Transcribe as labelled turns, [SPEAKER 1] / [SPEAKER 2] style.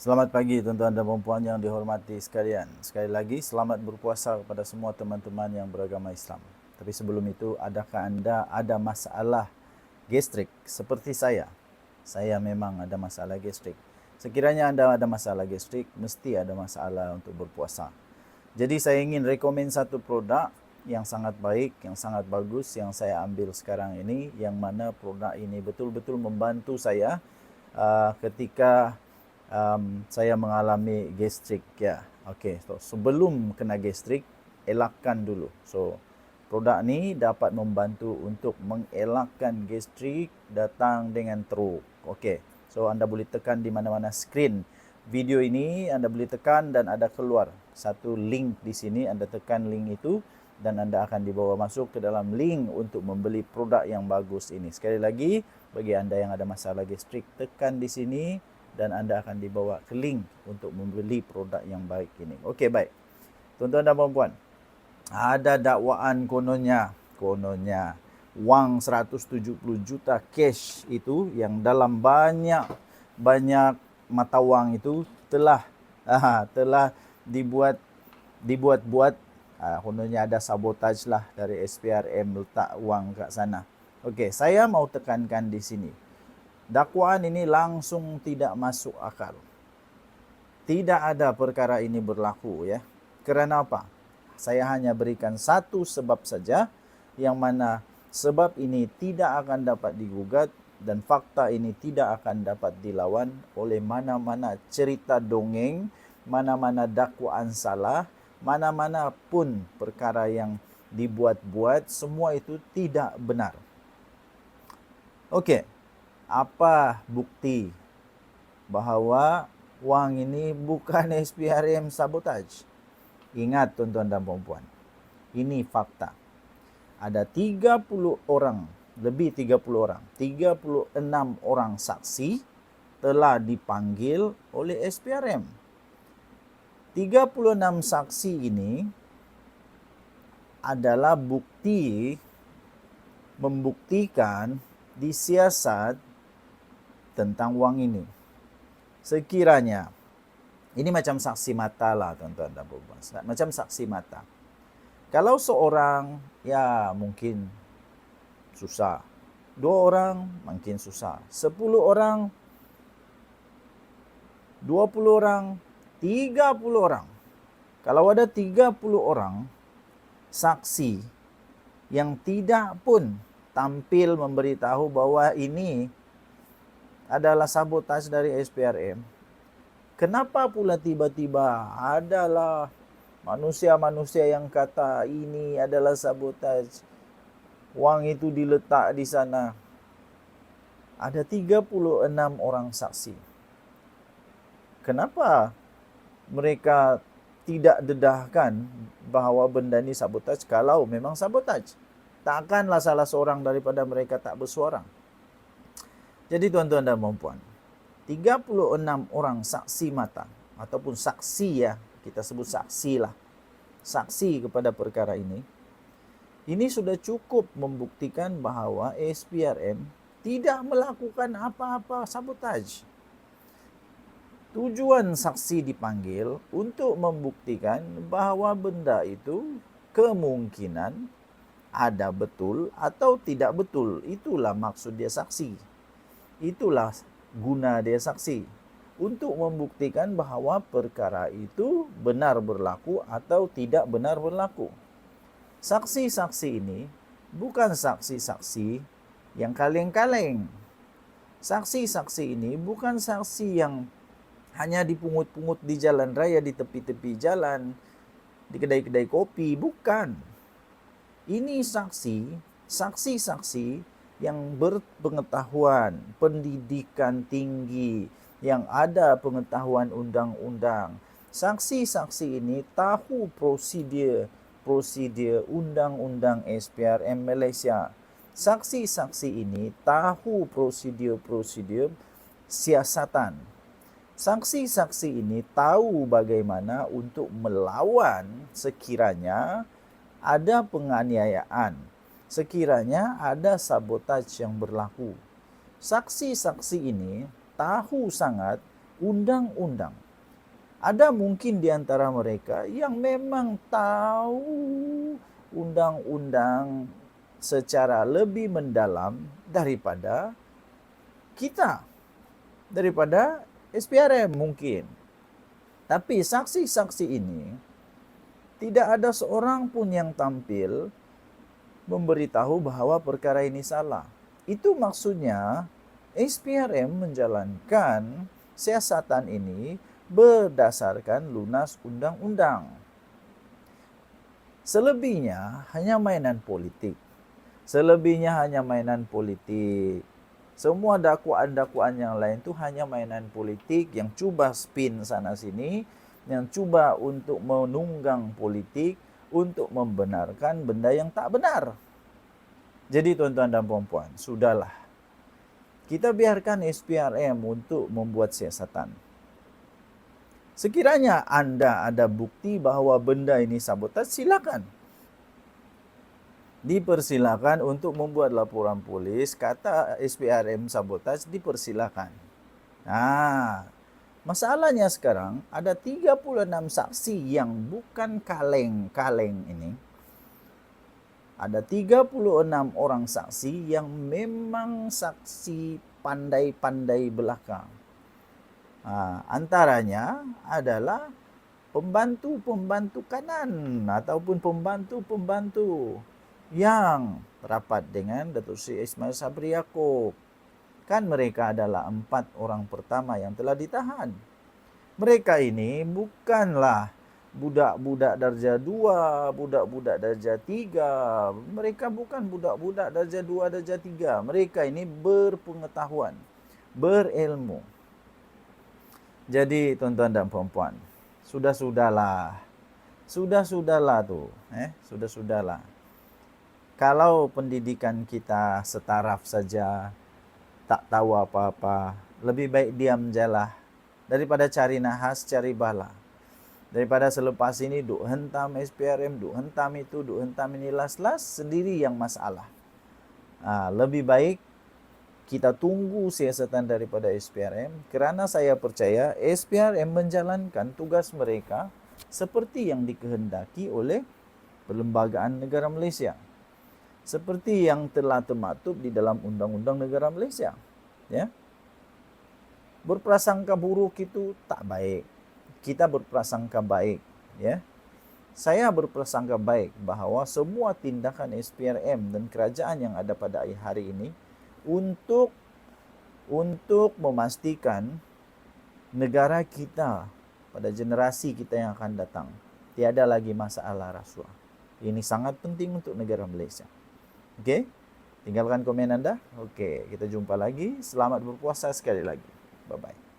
[SPEAKER 1] Selamat pagi tuan-tuan dan puan yang dihormati sekalian. Sekali lagi selamat berpuasa kepada semua teman-teman yang beragama Islam. Tapi sebelum itu, adakah anda ada masalah gastrik seperti saya? Saya memang ada masalah gastrik. Sekiranya anda ada masalah gastrik, mesti ada masalah untuk berpuasa. Jadi saya ingin rekomen satu produk yang sangat baik, yang sangat bagus yang saya ambil sekarang ini, yang mana produk ini betul-betul membantu saya ketika saya mengalami gastrik ya. Okey, so sebelum kena gastrik, elakkan dulu. So produk ni dapat membantu untuk mengelakkan gastrik datang dengan teruk. Okey. So anda boleh tekan di mana-mana skrin video ini, anda boleh tekan dan ada keluar satu link di sini. Anda tekan link itu dan anda akan dibawa masuk ke dalam link untuk membeli produk yang bagus ini. Sekali lagi, bagi anda yang ada masalah gastrik, tekan di sini dan anda akan dibawa ke link untuk membeli produk yang baik ini. Okey, baik. Tuan-tuan dan puan-puan, ada dakwaan kononnya wang 170 juta cash itu yang dalam banyak mata wang itu telah dibuat kononnya ada sabotaj lah dari SPRM letak wang kat sana. Okey, saya mau tekankan di sini. Dakwaan ini langsung tidak masuk akal. Tidak ada perkara ini berlaku ya. Kerana apa? Saya hanya berikan satu sebab saja, yang mana sebab ini tidak akan dapat digugat dan fakta ini tidak akan dapat dilawan oleh mana-mana cerita dongeng, mana-mana dakwaan salah, mana-mana pun perkara yang dibuat-buat, semua itu tidak benar. Okey, apa bukti bahawa wang ini bukan SPRM sabotaj? Ingat tuan-tuan dan puan-puan, ini fakta. Ada 30 orang, lebih 30 orang, 36 orang saksi telah dipanggil oleh SPRM. 36 saksi ini adalah bukti membuktikan disiasat tentang wang ini. Sekiranya, ini macam saksi mata lah tuan-tuan dan puan-puan. Macam saksi mata. Kalau seorang, ya mungkin susah. 2 orang mungkin susah. 10 orang, 20 orang, 30 orang. Kalau ada 30 orang saksi yang tidak pun tampil memberitahu bahwa ini adalah sabotaj dari SPRM, kenapa pula tiba-tiba adalah manusia-manusia yang kata ini adalah sabotaj, wang itu diletak di sana? Ada 36 orang saksi. Kenapa mereka tidak dedahkan bahawa benda ini sabotaj kalau memang sabotaj? Takkanlah salah seorang daripada mereka tak bersuara. Jadi tuan-tuan dan puan-puan, 36 orang saksi mata ataupun saksi ya, kita sebut saksi lah. Saksi kepada perkara ini sudah cukup membuktikan bahawa SPRM tidak melakukan apa-apa sabotaj. Tujuan saksi dipanggil untuk membuktikan bahawa benda itu kemungkinan ada betul atau tidak betul. Itulah maksud dia saksi. Itulah guna dia saksi, untuk membuktikan bahawa perkara itu benar berlaku atau tidak benar berlaku. Saksi-saksi ini bukan saksi-saksi yang kaleng-kaleng. Saksi-saksi ini bukan saksi yang hanya dipungut-pungut di jalan raya, di tepi-tepi jalan, di kedai-kedai kopi. Bukan. Ini saksi-saksi yang berpengetahuan, pendidikan tinggi, yang ada pengetahuan undang-undang. Saksi-saksi ini tahu prosedur undang-undang SPRM Malaysia. Saksi-saksi ini tahu prosedur siasatan. Saksi-saksi ini tahu bagaimana untuk melawan sekiranya ada penganiayaan, sekiranya ada sabotaj yang berlaku. Saksi-saksi ini tahu sangat undang-undang. Ada mungkin di antara mereka yang memang tahu undang-undang secara lebih mendalam daripada kita, daripada SPRM mungkin. Tapi saksi-saksi ini tidak ada seorang pun yang tampil memberitahu bahwa perkara ini salah. Itu maksudnya SPRM menjalankan siasatan ini berdasarkan lunas undang-undang. Selebihnya hanya mainan politik. Selebihnya hanya mainan politik. Semua dakwaan-dakwaan yang lain itu hanya mainan politik yang cuba spin sana sini, yang cuba untuk menunggang politik, untuk membenarkan benda yang tak benar. Jadi tuan-tuan dan puan-puan, sudahlah. Kita biarkan SPRM untuk membuat siasatan. Sekiranya Anda ada bukti bahwa benda ini sabotaj, silakan. Dipersilakan untuk membuat laporan polis, kata SPRM sabotaj, dipersilakan. Nah, masalahnya sekarang ada 36 saksi yang bukan kaleng-kaleng ini. Ada 36 orang saksi yang memang saksi pandai-pandai belaka. Antaranya adalah pembantu-pembantu kanan ataupun pembantu-pembantu yang rapat dengan Datuk Seri Ismail Sabri Yaakob. Kan mereka adalah 4 orang pertama yang telah ditahan. Mereka ini bukanlah budak-budak darjah 2, budak-budak darjah 3. Mereka bukan budak-budak darjah 2, darjah 3. Mereka ini berpengetahuan, berilmu. Jadi tuan-tuan dan puan-puan, sudah-sudahlah tuh, sudah-sudahlah. Kalau pendidikan kita setaraf saja, tak tahu apa-apa, lebih baik diam jalah daripada cari nahas, cari bala. Daripada selepas ini duk hentam SPRM, duk hentam itu, duk hentam ini, las-las sendiri yang masalah. Lebih baik kita tunggu siasatan daripada SPRM, kerana saya percaya SPRM menjalankan tugas mereka seperti yang dikehendaki oleh Perlembagaan Negara Malaysia. Seperti yang telah termaktub di dalam Undang-Undang Negara Malaysia. Ya. Berprasangka buruk itu tak baik. Kita berprasangka baik. Ya. Saya berprasangka baik bahawa semua tindakan SPRM dan kerajaan yang ada pada hari ini untuk memastikan negara kita pada generasi kita yang akan datang tiada lagi masalah rasuah. Ini sangat penting untuk negara Malaysia. Okey? Tinggalkan komen anda. Okey, kita jumpa lagi. Selamat berpuasa sekali lagi. Bye-bye.